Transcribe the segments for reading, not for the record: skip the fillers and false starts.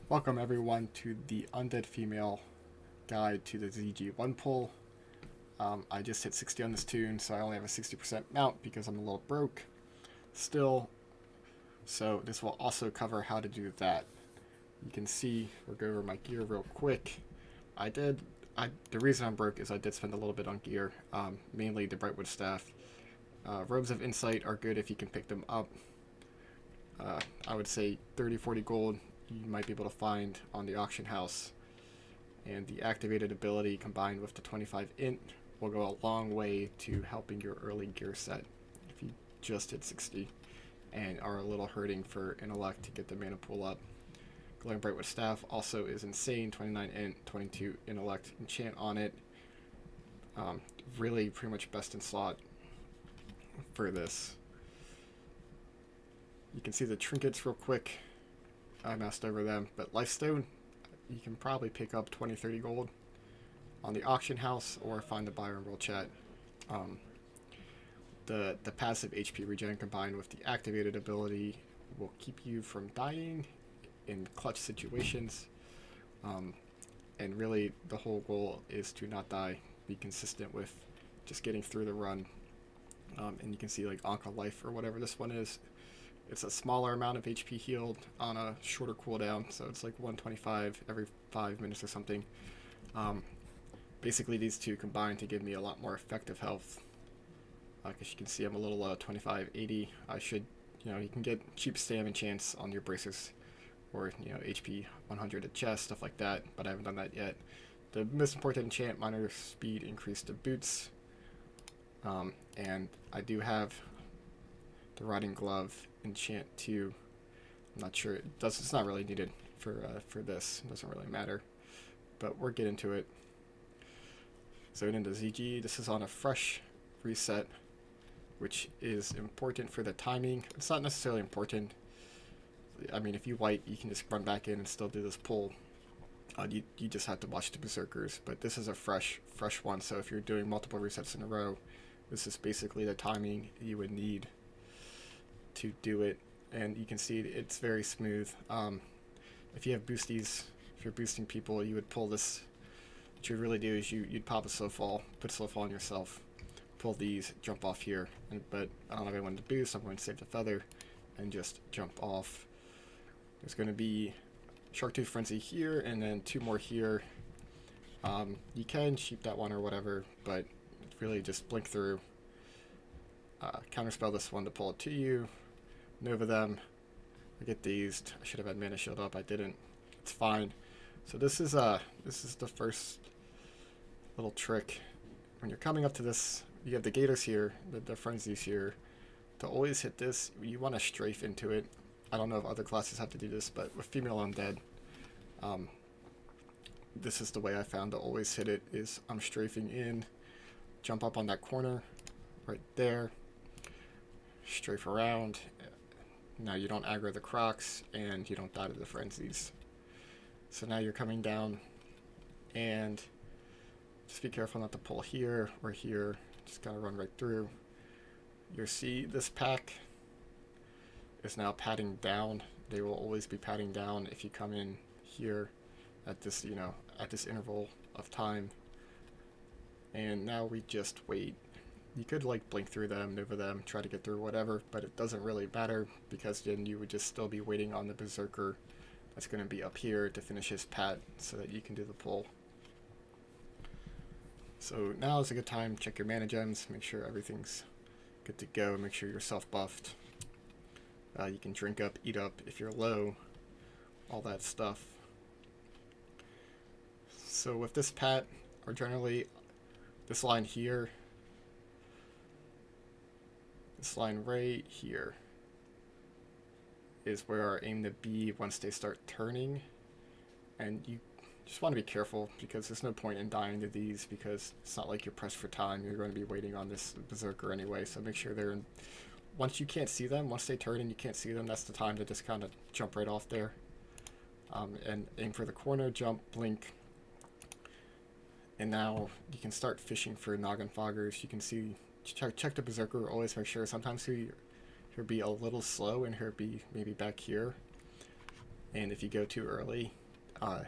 Welcome everyone to the Undead Female Guide to the ZG1 pull. I just hit 60 on this tune, so I only have a 60% mount because I'm a little broke still. So this will also cover how to do that. You can see, we'll go over my gear real quick. The reason I'm broke is I did spend a little bit on gear, mainly the Brightwood staff. Robes of Insight are good if you can pick them up. I would say 30-40 gold you might be able to find on the auction house, and the activated ability combined with the 25 int will go a long way to helping your early gear set if you just hit 60 and are a little hurting for intellect to get the mana pool up. Glowing Brightwood staff also is insane, 29 int, 22 intellect enchant on it. Really pretty much best in slot for this. You can see the trinkets real quick. I messed over them, but Lifestone, you can probably pick up 20-30 gold on the auction house or find the buyer in world chat. The passive HP regen combined with the activated ability will keep you from dying in clutch situations, and really the whole goal is to not die, be consistent with just getting through the run. And you can see like Anka Life or whatever this one is. It's a smaller amount of HP healed on a shorter cooldown, so it's like 125 every 5 minutes or something. Basically, these two combine to give me a lot more effective health. As you can see, I'm a little 25-80. I should, you can get cheap stam enchants on your bracers, or HP 100 at chest, stuff like that. But I haven't done that yet. The most important enchant, minor speed increase to boots, and I do have the Riding Glove enchant too. I'm not sure it's not really needed for this. It doesn't really matter, but we'll get into it. So into ZG, this is on a fresh reset, which is important for the timing. It's not necessarily important. I mean, if you wipe, you can just run back in and still do this pull. You just have to watch the berserkers, but this is a fresh one. So if you're doing multiple resets in a row, this is basically the timing you would need to do it, and you can see it's very smooth. If you have boosties, if you're boosting people, you would pull this. What you'd really do is you'd pop a slow fall, put slow fall on yourself, pull these, jump off here, but I don't have anyone to boost, I'm going to save the feather and just jump off. There's going to be Sharktooth Frenzy here, and then 2 more here. You can sheep that one or whatever, but really just blink through. Counterspell this one to pull it to you. Nova them. I get dazed. I should have had mana shield up. I didn't. It's fine. So this is the first little trick. When you're coming up to this, you have the gators here, the frenzies here. To always hit this, you want to strafe into it. I don't know if other classes have to do this, but with female undead, this is the way I found to always hit it. Is I'm strafing in, jump up on that corner, right there, strafe around. Now you don't aggro the crocs, and you don't die to the frenzies. So now you're coming down, and just be careful not to pull here or here. Just gotta run right through. You'll see this pack is now padding down. They will always be padding down if you come in here at this, at this interval of time. And now we just wait. You could like blink through them, Nova them, try to get through whatever, but it doesn't really matter because then you would just still be waiting on the berserker that's going to be up here to finish his pat so that you can do the pull. So now is a good time. Check your mana gems, make sure everything's good to go, make sure you're self buffed. You can drink up, eat up if you're low, all that stuff. So with this pat, or generally this line here, this line right here is where our aim to be once they start turning, and you just want to be careful because there's no point in dying to these because it's not like you're pressed for time. You're going to be waiting on this berserker anyway, so make sure they're in. Once you can't see them, once they turn and you can't see them, that's the time to just kind of jump right off there, and aim for the corner, jump, blink, and now you can start fishing for noggin foggers. You can see, check the berserker, always make sure. Sometimes he'll be a little slow and he'll be maybe back here, and if you go too early,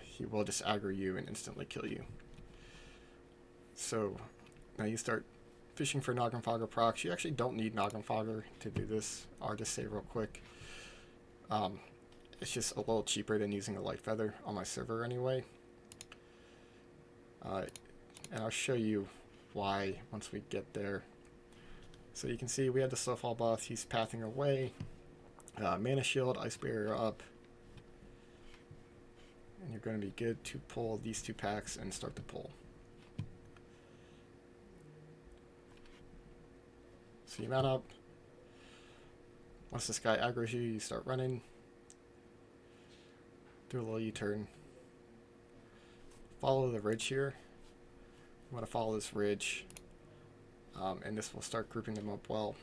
he will just aggro you and instantly kill you. So now you start fishing for Noggenfogger procs. You actually don't need Noggenfogger to do this. I'll just say real quick. It's just a little cheaper than using a light feather on my server anyway. And I'll show you why once we get there. So you can see we have the Slowfall buff. He's pathing away. Mana Shield, Ice Barrier up. And you're going to be good to pull these 2 packs and start to pull. So you mount up. Once this guy aggroes you, you start running. Do a little U-turn. Follow the ridge here. You want to follow this ridge. And this will start grouping them up well.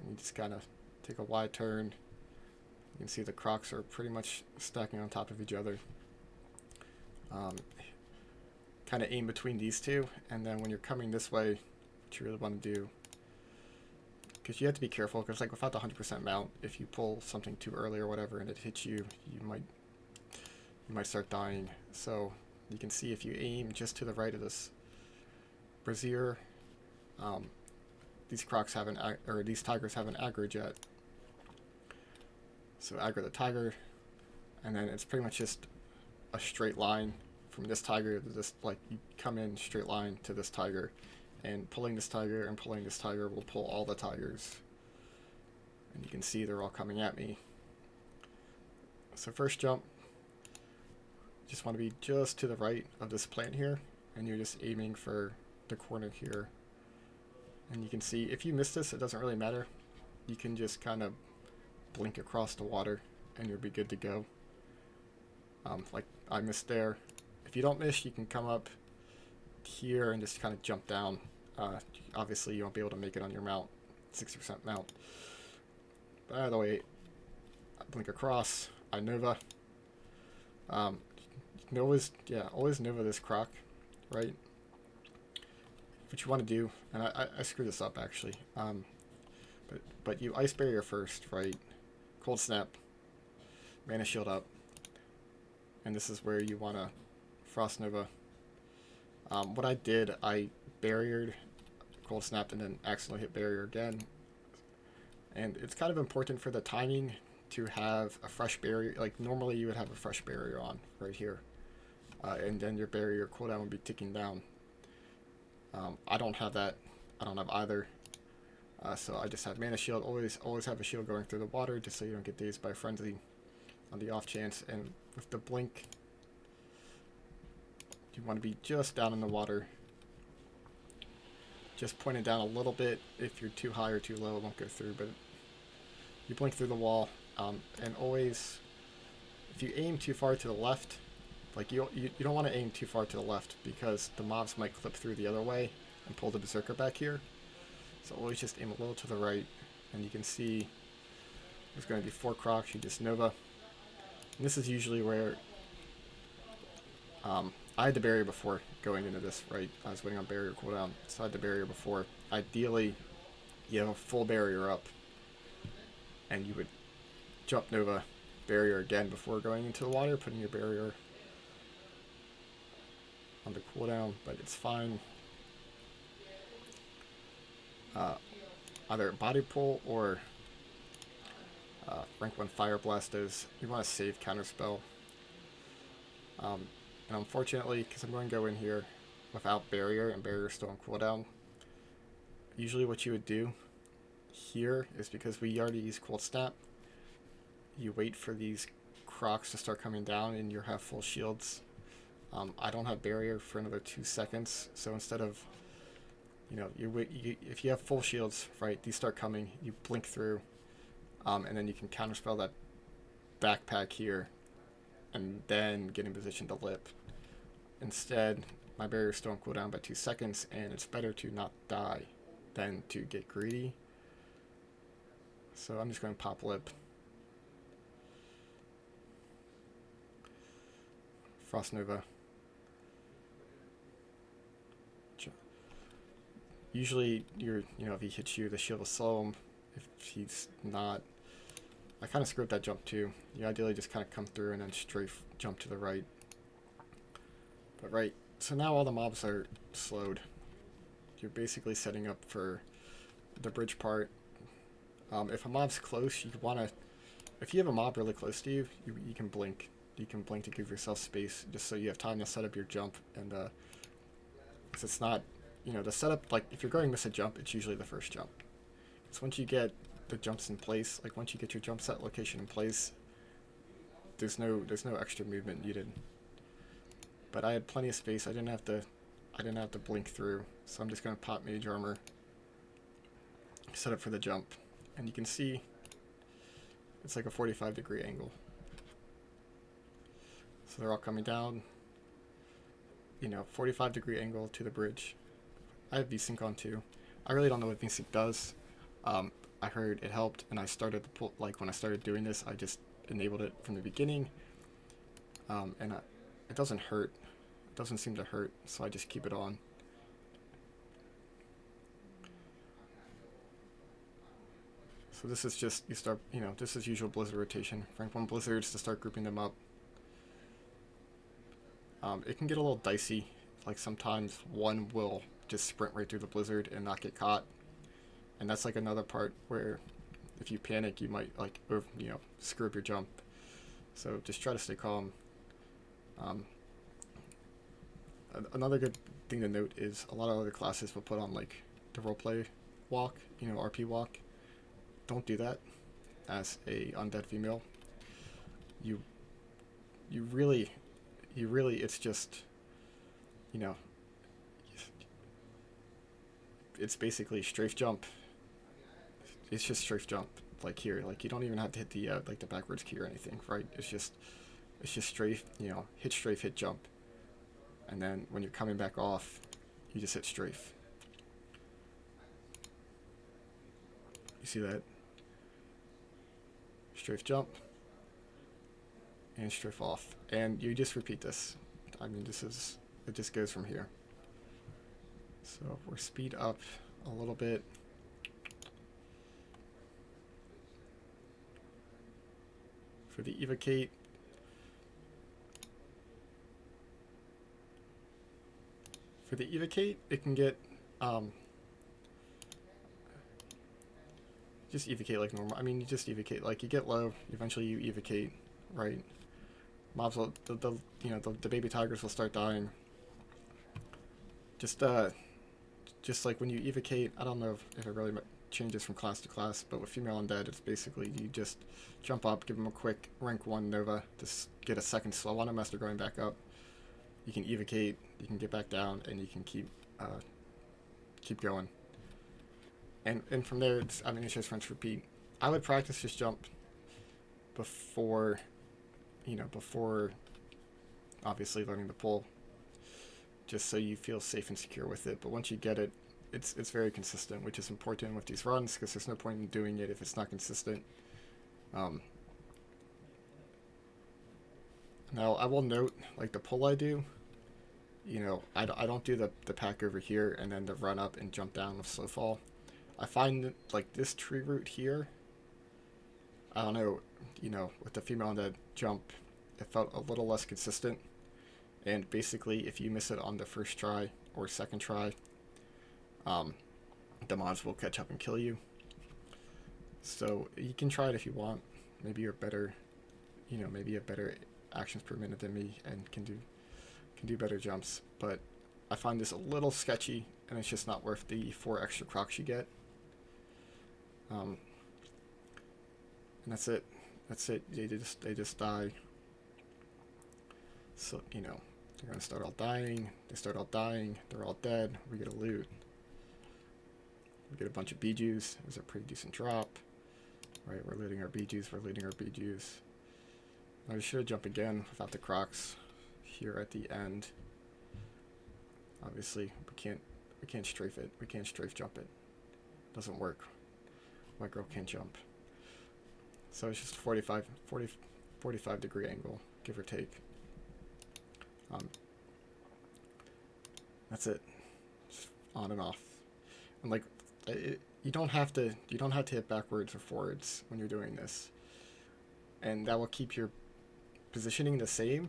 And you just kind of take a wide turn. You can see the crocs are pretty much stacking on top of each other. Kind of aim between these two, and then when you're coming this way, what you really want to do, because you have to be careful, because like without the 100% mount, if you pull something too early or whatever and it hits you, you might start dying. So you can see if you aim just to the right of this brazier, these crocs haven't, or these tigers haven't aggroed yet. So aggro the tiger, and then it's pretty much just a straight line from this tiger to this, like you come in straight line to this tiger, and pulling this tiger and pulling this tiger will pull all the tigers. And you can see they're all coming at me. So first jump, just want to be just to the right of this plant here, and you're just aiming for the corner here. And you can see if you miss this, it doesn't really matter. You can just kind of blink across the water and you'll be good to go. Like I missed there. If you don't miss, you can come up here and just kind of jump down. Obviously you won't be able to make it on your mount, 60% mount. But either way, I blink across, I Nova. Always Nova this croc, right? What you want to do, and I screwed this up actually, but you Ice Barrier first, right? Cold Snap, Mana Shield up, and this is where you want to Frost Nova. What I did, I barriered, Cold Snapped, and then accidentally hit barrier again. And it's kind of important for the timing to have a fresh barrier. Like normally you would have a fresh barrier on right here, and then your barrier cooldown would be ticking down. I don't have that. I don't have either. So I just have Mana Shield. Always have a shield going through the water, just so you don't get dazed by Frenzy on the off chance. And with the blink, you want to be just down in the water. Just point it down a little bit. If you're too high or too low, it won't go through. But you blink through the wall, and always, if you aim too far to the left, like you don't want to aim too far to the left because the mobs might clip through the other way and pull the berserker back here. So always just aim a little to the right, and you can see there's going to be 4 crocs. You just Nova, and this is usually where I had the barrier before going into this, right? I was waiting on barrier cooldown, so I had the barrier before. Ideally, you have a full barrier up, and you would jump Nova, barrier again before going into the water, putting your barrier on the cooldown, but it's fine. Either body pull or rank 1 fire blast is, you want to save counterspell. And unfortunately, because I'm going to go in here without barrier and barrier still on cooldown, usually what you would do here is, because we already used Cold Snap, you wait for these crocs to start coming down and you have full shields. I don't have barrier for another 2 seconds, so instead of, if you have full shields, right, these start coming, you blink through, and then you can counterspell that backpack here, and then get in position to lip. Instead, my barrier is still on cooldown by 2 seconds, and it's better to not die than to get greedy. So I'm just going to pop lip. Frost Nova. Usually, if he hits you, the shield will slow him. If he's not, I kind of screwed that jump too. You ideally just kind of come through and then strafe jump to the right. But right, so now all the mobs are slowed. You're basically setting up for the bridge part. If a mob's close, you'd want to... If you have a mob really close to you, you can blink. You can blink to give yourself space, just so you have time to set up your jump. And, because it's not... You know, the setup, like, if you're going to miss a jump, it's usually the first jump. So once you get the jumps in place, like, once you get your jump set location in place, there's no extra movement needed. But I had plenty of space. I didn't have to blink through, so I'm just going to pop Mage Armor, set up for the jump, and you can see it's like a 45-degree angle. So they're all coming down, you know, 45-degree angle to the bridge. I have VSync on too. I really don't know what VSync does. I heard it helped, and I started the pull, like when I started doing this, I just enabled it from the beginning, and it doesn't hurt. It doesn't seem to hurt, so I just keep it on. So this is just, you start, you know, this is usual Blizzard rotation. Rank 1 Blizzards to start grouping them up. It can get a little dicey. Like sometimes one will just sprint right through the Blizzard and not get caught. And that's like another part where if you panic, you might like, you know, screw up your jump. So just try to stay calm. Another good thing to note is a lot of other classes will put on like the roleplay walk, you know, RP walk. Don't do that as a undead female. You really, it's just, you know, it's basically strafe jump. It's just strafe jump, like here. Like you don't even have to hit the like the backwards key or anything, right? It's just strafe. You know, hit strafe, hit jump, and then when you're coming back off, you just hit strafe. You see that? Strafe jump and strafe off, and you just repeat this. I mean, it just goes from here. So we're speed up a little bit. For the evocate, it can get just evocate like normal. I mean, you just evocate, like you get low, eventually you evocate, right? Mobs will, you know, the baby tigers will start dying. Just like when you evocate, I don't know if it really changes from class to class, but with female undead, it's basically you just jump up, give them a quick rank 1 Nova to get a second slow on them as they're going back up. You can evocate, you can get back down, and you can keep going. And from there, it's, I mean, it's just rinse repeat. I would practice this jump before, you know, before obviously learning the pull, just so you feel safe and secure with it. But once you get it, it's very consistent, which is important with these runs, because there's no point in doing it if it's not consistent. Now, I will note, like the pull I do, you know, I don't do the pack over here and then the run up and jump down with slow fall. I find that, like, this tree root here, I don't know, you know, with the female on the jump, it felt a little less consistent. And basically, if you miss it on the first try or second try, the mobs will catch up and kill you. So you can try it if you want. Maybe you're better, you know, maybe you have better actions per minute than me and can do better jumps. But I find this a little sketchy, and it's just not worth the 4 extra crocs you get. And that's it. That's it. They just die. So, you know, they're gonna start all dying. They start all dying. They're all dead. We get a loot. We get a bunch of bijus. It was a pretty decent drop. Right, we're looting our bijus. I should have jumped again without the crocs here at the end. Obviously, we can't strafe it. We can't strafe jump it. Doesn't work. My girl can't jump. So it's just 45 degree angle, give or take. That's it. Just on and off. And like, you don't have to hit backwards or forwards when you're doing this. and that will keep your positioning the same,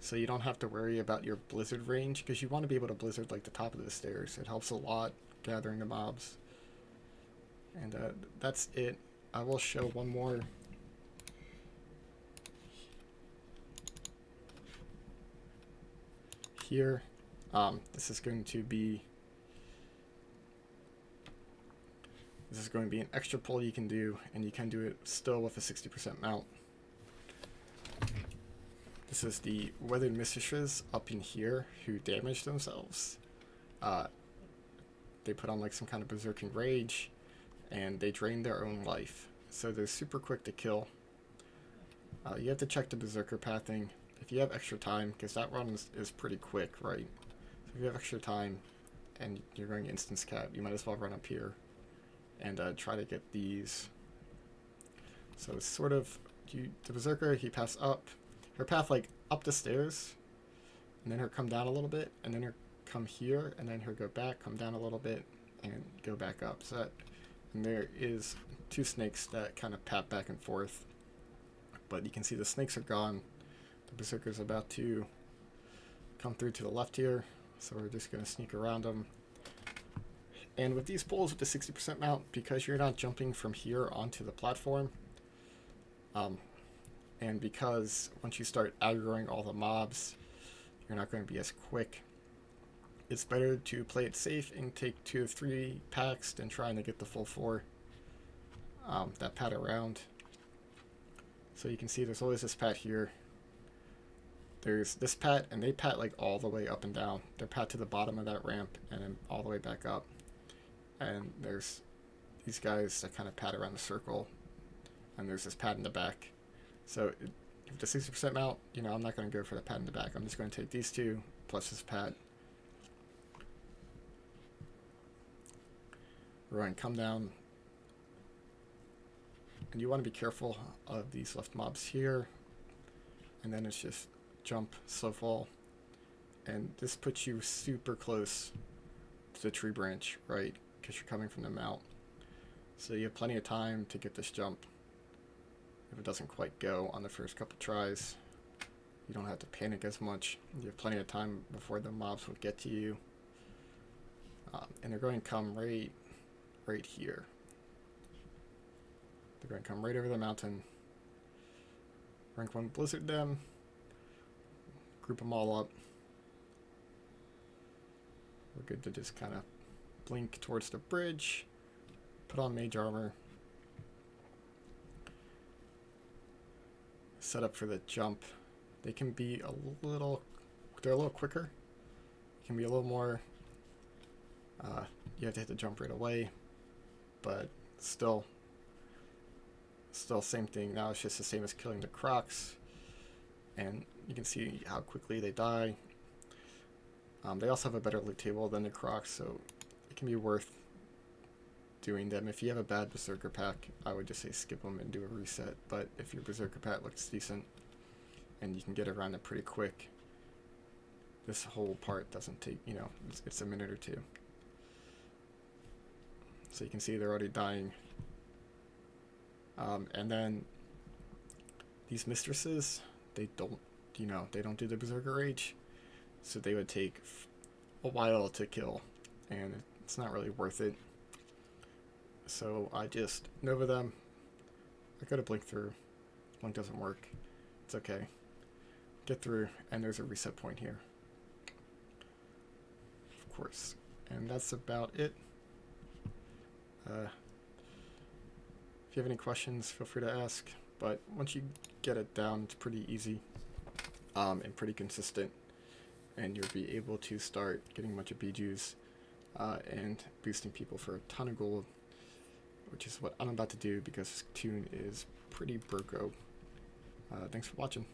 so you don't have to worry about your blizzard range, because you want to be able to blizzard like the top of the stairs. It helps a lot gathering the mobs. And that's it. I will show one more. Here, this is going to be an extra pull you can do, and you can do it still with a 60% mount. This is the weathered mistresses up in here who damage themselves. They put on like some kind of berserking rage, and they drain their own life. So they're super quick to kill. You have to check the berserker pathing if you have extra time, because that run is pretty quick, right? So if you have extra time and you're going instance cap, you might as well run up here and try to get these. So it's sort of, the berserker, he paths up, her path like up the stairs, and then her come down a little bit, and then her come here, and then her go back, come down a little bit, and go back up. So that, and there is 2 snakes that kind of pat back and forth, but you can see the snakes are gone. The berserker's about to come through to the left here, so we're just going to sneak around them. And with these pulls with the 60% mount, because you're not jumping from here onto the platform, and because once you start aggroing all the mobs, you're not going to be as quick, it's better to play it safe and take 2 or 3 packs than trying to get the full 4 that pat around. So you can see there's always this pat here. There's this pat, and they pat like all the way up and down. They're pat to the bottom of that ramp and then all the way back up. And there's these guys that kind of pat around the circle, and there's this pat in the back. So with the 60% mount, you know, I'm not going to go for the pat in the back. I'm just going to take these 2 plus this pat. We're going to come down, and you want to be careful of these left mobs here, and then it's just jump, slow fall, and this puts you super close to the tree branch, right? Because you're coming from the mount, so you have plenty of time to get this jump. If it doesn't quite go on the first couple tries, you don't have to panic as much. You have plenty of time before the mobs would get to you, and they're going to come right here. They're going to come right over the mountain. Rank 1 blizzard them. Group them all up. We're good to just kind of blink towards the bridge, put on mage armor, set up for the jump. They can be they're a little quicker. It can be a little more, you have to hit the jump right away, but still same thing. Now it's just the same as killing the crocs, and you can see how quickly they die. They also have a better loot table than the crocs, so it can be worth doing them. If you have a bad berserker pack, I would just say skip them and do a reset, but if your berserker pack looks decent and you can get around it pretty quick, this whole part doesn't take, you know, it's a minute or 2. So you can see they're already dying. And then these mistresses, they don't do the berserker rage, so they would take a while to kill, and it's not really worth it. So I just Nova them. I gotta blink through. Blink doesn't work. It's okay. Get through, and there's a reset point here, of course. And that's about it. If you have any questions, feel free to ask. But once you get it down, it's pretty easy and pretty consistent, and you'll be able to start getting a bunch of bijus and boosting people for a ton of gold, which is what I'm about to do because this tune is pretty broke. Thanks for watching.